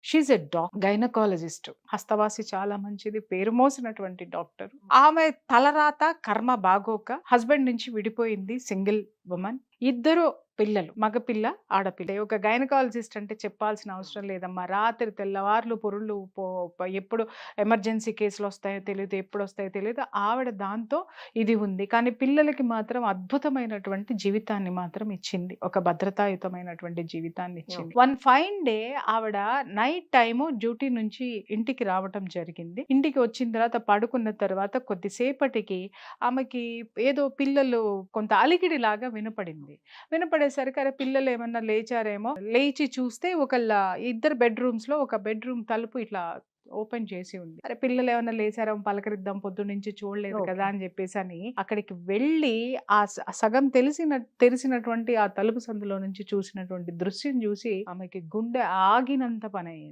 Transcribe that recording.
She a gynaecologist. హస్తవాసి చాలా మంచిది. పేరు మోసినటువంటి డాక్టర్. ఆమె తలరాత, కర్మ బాగోక హస్బెండ్ నుంచి విడిపోయింది. Single woman. ఇద్దరు పిల్లలు. మగపిల్ల, ఆడపిల్ల. ఒక గైనకాలజిస్ట్ అంటే చెప్పాల్సిన అవసరం లేదమ్మా. రాత్రి తెల్లవార్లు పురుళ్ళు ఎప్పుడు ఎమర్జెన్సీ కేసులొస్తాయో తెలీదు. ఎప్పుడొస్తాయో తెలీదు. ఆవిడ దాంతో ఇది ఉంది. కానీ పిల్లలకి మాత్రం అద్భుతమైనటువంటి జీవితాన్ని మాత్రం ఇచ్చింది. ఒక భద్రతాయుతమైనటువంటి జీవితాన్ని ఇచ్చింది. వన్ ఫైన్ డే ఆవిడ నైట్ టైము డ్యూటీ నుంచి ఇంటికి రావటం జరిగింది. ఇంటికి వచ్చిన తర్వాత పడుకున్న తర్వాత కొద్దిసేపటికి ఆమెకి ఏదో పిల్లలు కొంత అలికిడిలాగా వినపడింది. వినపడేసరికి అరే పిల్లలు ఏమన్నా లేచారేమో, లేచి చూస్తే ఇద్దరు బెడ్రూమ్స్ లో ఒక బెడ్రూమ్ తలుపు ఇట్లా ఓపెన్ చేసి ఉంది. అరే పిల్లలు ఏమన్నా లేచారేమో పలకరిద్దాం, పొద్దున్నుంచి చూడలేదు కదా అని చెప్పేసి అక్కడికి వెళ్ళి ఆ సగం తెలిసినటువంటి ఆ తలుపు సందులో నుంచి చూసినటువంటి దృశ్యం చూసి ఆమెకి గుండె ఆగినంత పని అయింది.